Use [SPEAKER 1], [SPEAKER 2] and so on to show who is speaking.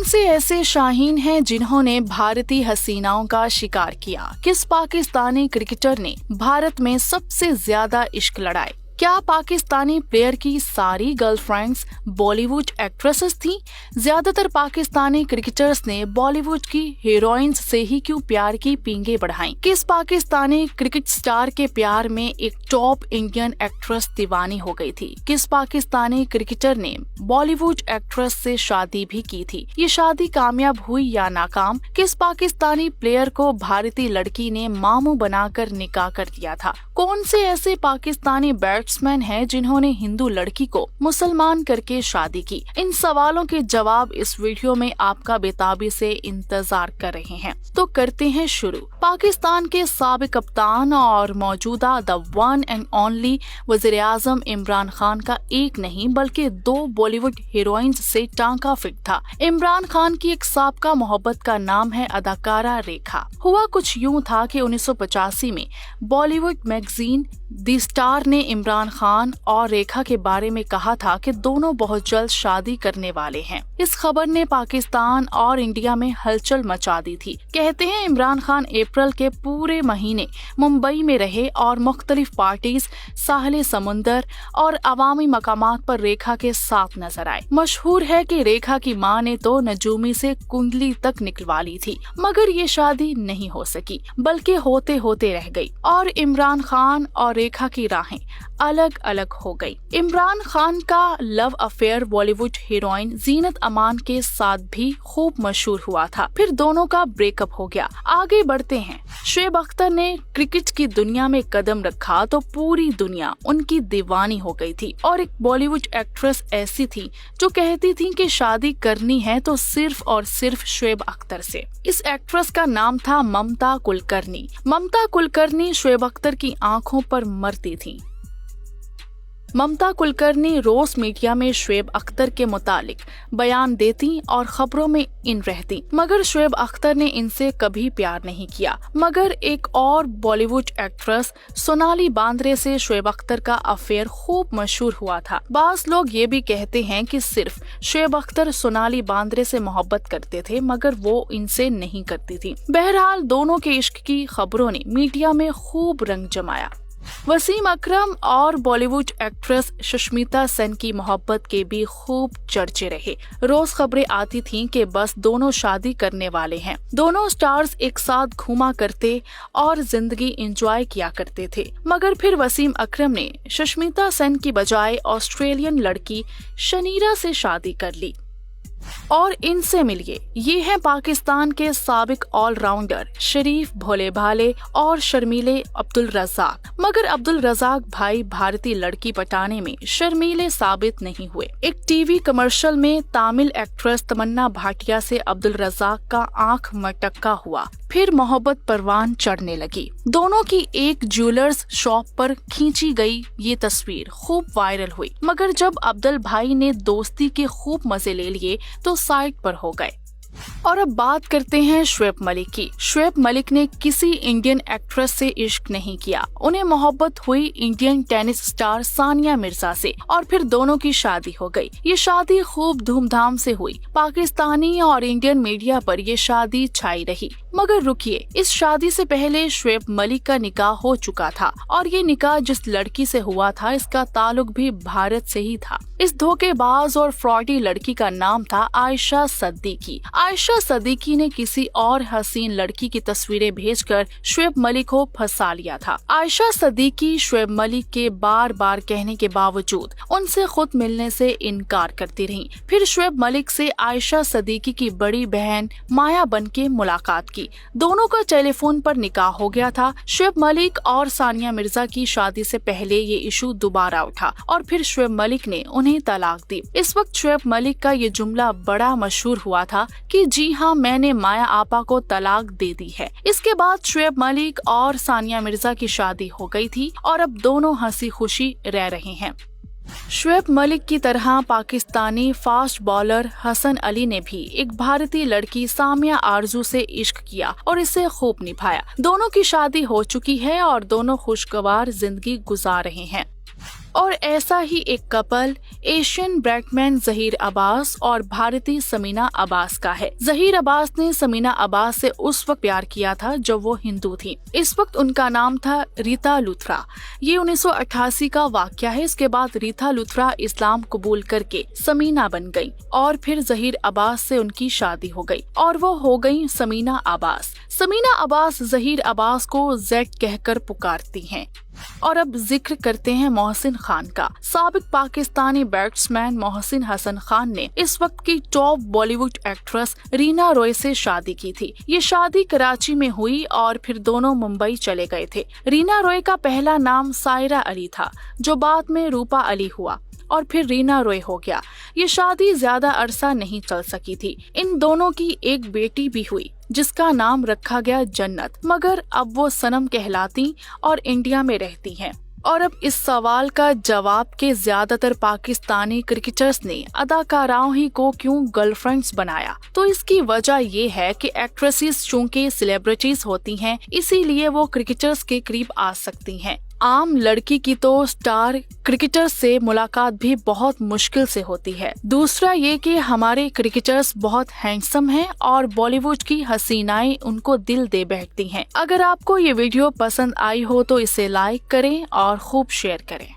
[SPEAKER 1] से ऐसे शाहीन हैं जिन्होंने भारतीय हसीनाओं का शिकार किया? किस पाकिस्तानी क्रिकेटर ने भारत में सबसे ज्यादा इश्क लड़ाए? क्या पाकिस्तानी प्लेयर की सारी गर्लफ्रेंड्स बॉलीवुड एक्ट्रेसेस थीं? ज्यादातर पाकिस्तानी क्रिकेटर्स ने बॉलीवुड की हीरोइंस से ही क्यों प्यार की पींगे बढ़ाईं? किस पाकिस्तानी क्रिकेट स्टार के प्यार में एक टॉप इंडियन एक्ट्रेस दीवानी हो गई थी? किस पाकिस्तानी क्रिकेटर ने बॉलीवुड एक्ट्रेस से शादी भी की थी? ये शादी कामयाब हुई या नाकाम? किस पाकिस्तानी प्लेयर को भारतीय लड़की ने मामू बनाकर निकाह कर दिया था? कौन से ऐसे पाकिस्तानी बैट्समैन हैं जिन्होंने हिंदू लड़की को मुसलमान करके शादी की? इन सवालों के जवाब इस वीडियो में आपका बेताबी से इंतजार कर रहे हैं। तो करते हैं शुरू। पाकिस्तान के साबिक कप्तान और मौजूदा द वन एंड ओनली वज़ीर आज़म इमरान खान का एक नहीं बल्कि 2 बॉलीवुड हीरोइंस से टांका फिट था। इमरान खान की एक साबका मोहब्बत का नाम है अदाकारा रेखा। हुआ कुछ यूं था कि 1985 में बॉलीवुड मैगजीन दी स्टार ने इमरान खान और रेखा के बारे में कहा था कि दोनों बहुत जल्द शादी करने वाले हैं। इस खबर ने पाकिस्तान और इंडिया में हलचल मचा दी थी। कहते हैं इमरान खान अप्रैल के पूरे महीने मुंबई में रहे और मुख्तलिफ पार्टीज, साहले समुंदर और अवामी मकामात पर रेखा के साथ नजर आए। मशहूर है कि रेखा की मां ने तो नजूमी से कुंडली तक निकलवा ली थी, मगर ये शादी नहीं हो सकी बल्कि होते होते रह गई और इमरान खान और रेखा की राहें अलग अलग हो गई। इमरान खान का love affair Bollywood heroine Zeenat Aman के साथ भी खूब मशहूर हुआ था। फिर दोनों का ब्रेकअप हो गया। आगे बढ़ते हैं। शुएब अख्तर ने क्रिकेट की दुनिया में कदम रखा तो पूरी दुनिया उनकी दीवानी हो गई थी और एक बॉलीवुड एक्ट्रेस ऐसी थी जो कहती थी कि शादी करनी है तो सिर्फ और सिर्फ शुएब अख्तर से। इस एक्ट्रेस का नाम था ममता कुलकर्णी। ममता कुलकर्णी शुएब अख्तर की आंखों पर मरती थी। ममता कुलकर्णी रोज मीडिया में शुएब अख्तर के मुतालिक बयान देती और खबरों में इन रहती, मगर शुएब अख्तर ने इनसे कभी प्यार नहीं किया। मगर एक और बॉलीवुड एक्ट्रेस सोनाली बांद्रे से शुएब अख्तर का अफेयर खूब मशहूर हुआ था। बास लोग ये भी कहते हैं कि सिर्फ शुएब अख्तर सोनाली बांद्रे से मोहब्बत करते थे मगर वो इनसे नहीं करती थी। बहरहाल दोनों के इश्क की खबरों ने मीडिया में खूब रंग जमाया। वसीम अकरम और बॉलीवुड एक्ट्रेस सुष्मिता सेन की मोहब्बत के भी खूब चर्चे रहे। रोज खबरें आती थीं कि बस दोनों शादी करने वाले हैं। दोनों स्टार्स एक साथ घूमा करते और जिंदगी एंजॉय किया करते थे। मगर फिर वसीम अकरम ने सुष्मिता सेन की बजाय ऑस्ट्रेलियन लड़की शनीरा से शादी कर ली। और इनसे मिलिए, ये हैं पाकिस्तान के साबिक ऑलराउंडर शरीफ, भोले भाले और शर्मीले अब्दुल रज़ाक। मगर अब्दुल रज़ाक भाई भारतीय लड़की पटाने में शर्मीले साबित नहीं हुए। एक टीवी कमर्शियल में तामिल एक्ट्रेस तमन्ना भाटिया से अब्दुल रज़ाक का आंख मटक्का हुआ। फिर मोहब्बत परवान चढ़ने लगी। दोनों की एक ज्वेलर्स शॉप पर खींची गई ये तस्वीर खूब वायरल हुई। मगर जब अब्दुल भाई ने दोस्ती के खूब मजे ले लिए तो साइड पर हो गए। और अब बात करते हैं शुएब मलिक की। शुएब मलिक ने किसी इंडियन एक्ट्रेस से इश्क नहीं किया। उन्हें मोहब्बत हुई Indian tennis star Sania Mirza से और फिर दोनों की शादी हो गई। ये शादी खूब धूमधाम से हुई। पाकिस्तानी और इंडियन मीडिया पर ये शादी छाई रही। मगर रुकिए, इस शादी से पहले शुएब मलिक का निकाह हो चुका था और ये निकाह जिस लड़की से हुआ था इसका ताल्लुक भी भारत से ही था। इस धोखेबाज और फ्रॉडी लड़की का नाम था आयशा सद्दीकी। आयशा सद्दीकी ने किसी और हसीन लड़की की तस्वीरें भेजकर शुएब मलिक को फंसा लिया था। आयशा सद्दीकी शुएब मलिक के बार बार कहने के बावजूद उनसे खुद मिलने से इनकार करती रही। फिर शुएब मलिक से आयशा सद्दीकी की बड़ी बहन माया बनके मुलाकात की। दोनों का टेलीफोन पर निकाह हो गया था। शुएब मलिक और सानिया मिर्जा की शादी से पहले ये इशू दोबारा उठा और फिर शुएब मलिक ने उन्हें तलाक दी। इस वक्त शुएब मलिक का ये जुमला बड़ा मशहूर हुआ था कि जी हाँ, मैंने माया आपा को तलाक दे दी है। इसके बाद शुएब मलिक और सानिया मिर्जा की शादी हो गई थी और अब दोनों हंसी खुशी रह रहे हैं। शुएब मलिक की तरह पाकिस्तानी फास्ट बॉलर हसन अली ने भी एक भारतीय लड़की सामिया आरजू से इश्क किया और इसे खूब निभाया। दोनों की शादी हो चुकी है और दोनों खुशगवार जिंदगी गुजार रहे हैं। और ऐसा ही एक couple Asian Bradman Zaheer Abbas और भारतीय समीना अब्बास का है। जहीर अब्बास ने समीना अब्बास से उस वक्त प्यार किया था जब वो हिंदू थी। इस वक्त उनका नाम था रीता लूथरा। ये 1988 का वाकया है। इसके बाद रीता लूथरा इस्लाम कबूल करके समीना बन गई और फिर जहीर अब्बास से उनकी शादी हो गई और वो हो गई समीना अब्बास। समीना अब्बास जहीर अब्बास को जेड कहकर पुकारती हैं। और अब जिक्र करते हैं मोहसिन खान का। साबिक पाकिस्तानी बैट्समैन मोहसिन हसन खान ने इस वक्त की टॉप बॉलीवुड एक्ट्रेस रीना रॉय से शादी की थी। ये शादी कराची में हुई और फिर दोनों मुंबई चले गए थे। रीना रॉय का पहला नाम सायरा अली था, जो बाद में रूपा अली हुआ और फिर रीना रॉय हो गया। ये शादी ज्यादा अरसा नहीं चल सकी थी। इन दोनों की एक बेटी भी हुई जिसका नाम रखा गया जन्नत, मगर अब वो सनम कहलाती और इंडिया में रहती हैं। और अब इस सवाल का जवाब के ज्यादातर पाकिस्तानी क्रिकेटर्स ने अदाकाराओं ही को क्यों गर्लफ्रेंड्स बनाया, तो इसकी वजह ये है कि एक्ट्रेसेस चूंकि सेलिब्रिटीज होती हैं, इसीलिए वो क्रिकेटर्स के करीब आ सकती हैं। आम लड़की की तो स्टार क्रिकेटर से मुलाकात भी बहुत मुश्किल से होती है। दूसरा ये कि हमारे क्रिकेटर्स बहुत हैंडसम हैं और बॉलीवुड की हसीनाएं उनको दिल दे बैठती हैं। अगर आपको ये वीडियो पसंद आई हो तो इसे लाइक करें और खूब शेयर करें।